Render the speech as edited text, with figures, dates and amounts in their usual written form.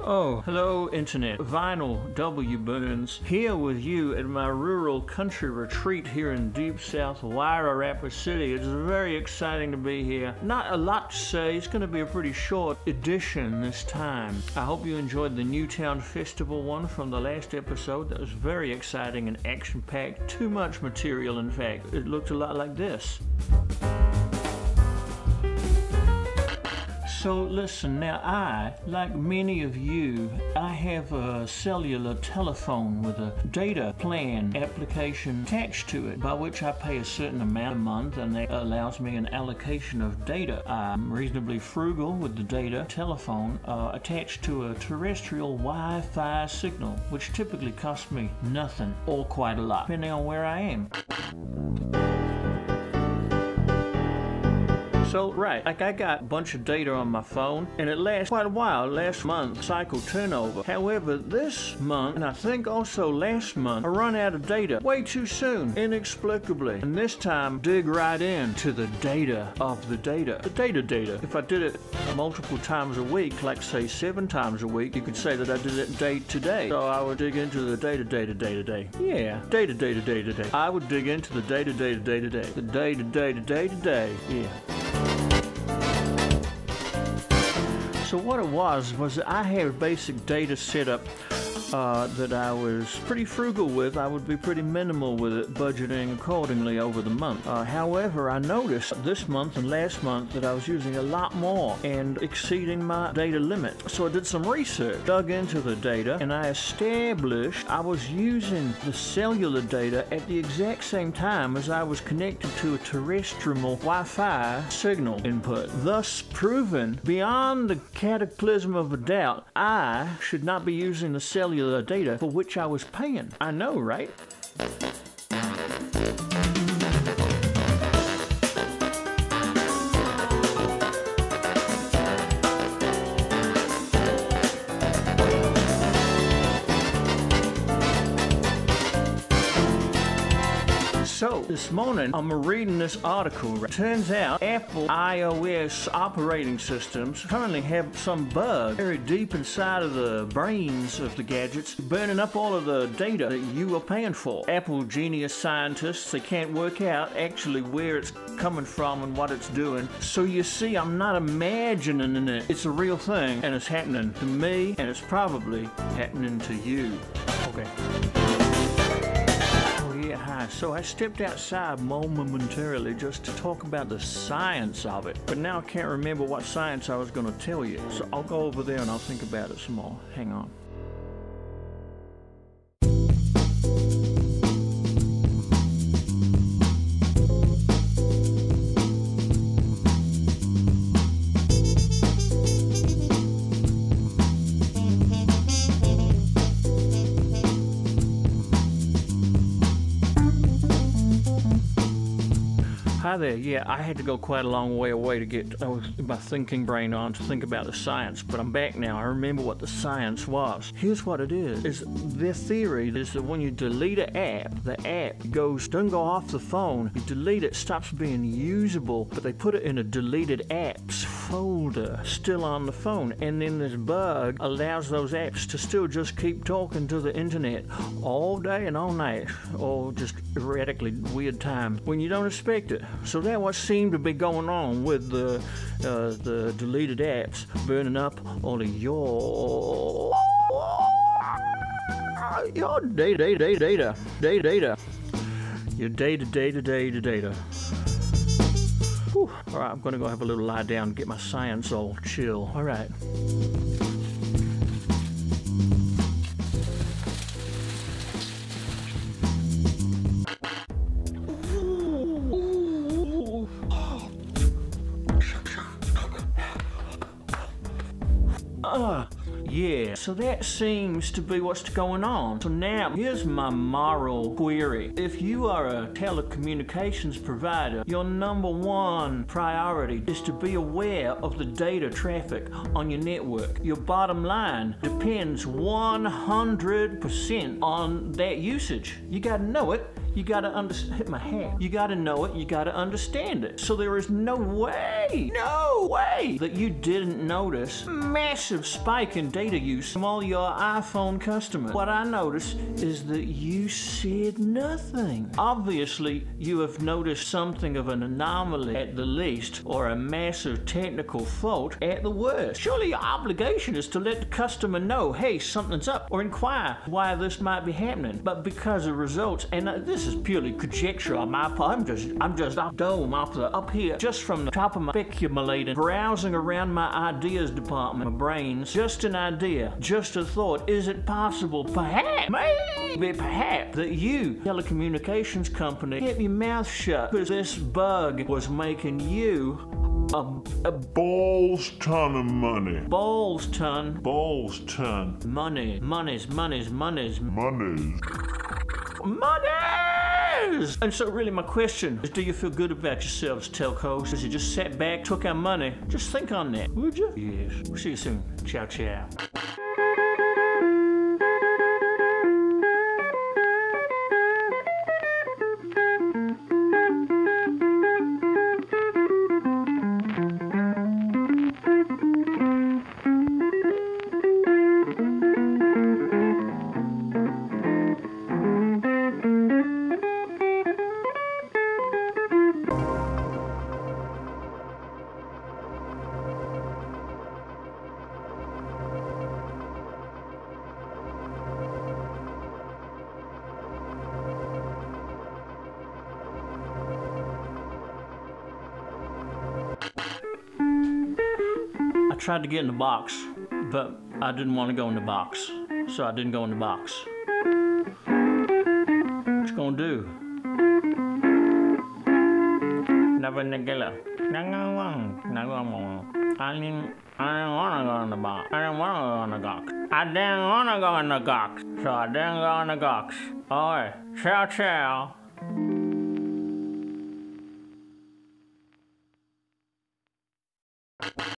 Oh, hello Internet. Vinyl W. Burns here with you at my rural country retreat here in deep south Wyra Rapid City. It's very exciting to be here. Not a lot to say. It's going to be a pretty short edition this time. I hope you enjoyed the Newtown Festival one from the last episode. That was very exciting and action-packed. Too much material, in fact. It looked a lot like this. So listen, now I, like many of you, I have a cellular telephone with a data plan application attached to it, by which I pay a certain amount a month, and that allows me an allocation of data. I'm reasonably frugal with the data telephone attached to a terrestrial Wi-Fi signal, which typically costs me nothing or quite a lot, depending on where I am. So, right, like I got a bunch of data on my phone, and it lasts quite a while. Last month, cycle turnover. However, this month, and I think also last month, I run out of data way too soon, inexplicably. And this time, dig right in to the data of the data. The data. If I did it multiple times a week, like say 7 times a week, you could say that I did it day to day. So I would dig into the data. Yeah, data. I would dig into the data. The data. Yeah. So what it was that I had basic data set up that I was pretty frugal with. I would be pretty minimal with it, budgeting accordingly over the month. However, I noticed this month and last month that I was using a lot more and exceeding my data limit. So I did some research, dug into the data, and I established I was using the cellular data at the exact same time as I was connected to a terrestrial Wi-Fi signal input, thus proving beyond the cataclysm of a doubt I should not be using the cellular data for which I was paying. I know, right? So, this morning, I'm reading this article. Turns out, Apple iOS operating systems currently have some bug buried deep inside of the brains of the gadgets, burning up all of the data that you are paying for. Apple genius scientists, they can't work out actually where it's coming from and what it's doing. So you see, I'm not imagining it. It's a real thing, and it's happening to me, and it's probably happening to you. Okay. Hi. So I stepped outside momentarily just to talk about the science of it, but now I can't remember what science I was going to tell you. So I'll go over there and I'll think about it some more. Hang on. Hi there. Yeah, I had to go quite a long way away to get my thinking brain on to think about the science, but I'm back now. I remember what the science was. Here's what it is their theory is that when you delete an app, the app doesn't go off the phone. You delete it, stops being usable, but they put it in a deleted apps folder still on the phone, and then this bug allows those apps to still just keep talking to the internet all day and all night, or just erratically weird times when you don't expect it. So that's what seemed to be going on with the deleted apps burning up all of your data. Your data. Whew. All right, I'm gonna go have a little lie down and get my science all chill. All right. Yeah, so that seems to be what's going on. So now, here's my moral query. If you are a telecommunications provider, your #1 priority is to be aware of the data traffic on your network. Your bottom line depends 100% on that usage. You gotta know it. You gotta hit my hand. You gotta know it, you gotta understand it. So there is no way that you didn't notice massive spike in data use from all your iPhone customers. What I noticed is that you said nothing. Obviously, you have noticed something of an anomaly at the least, or a massive technical fault at the worst. Surely your obligation is to let the customer know, hey, something's up, or inquire why this might be happening. But because of results, and this is purely conjecture on my part, I'm just up here, just from the top of my speculating, browsing around my ideas department, my brains, just an idea, just a thought. Is it possible, perhaps, maybe, perhaps, that you, telecommunications company, kept your mouth shut because this bug was making you a balls ton of money. Balls ton. Balls ton. Money. Monies. Monies. And so really my question is, do you feel good about yourselves, telcos? Because you just sat back, took our money. Just think on that, would you? Yes. We'll see you soon. Ciao, ciao. I tried to get in the box, but I didn't want to go in the box, so I didn't go in the box. What you gonna do? Never nigga. I didn't want to go in the box. I didn't want to go in the box. I didn't want to go in the box, so I didn't go in the box. Alright, ciao ciao.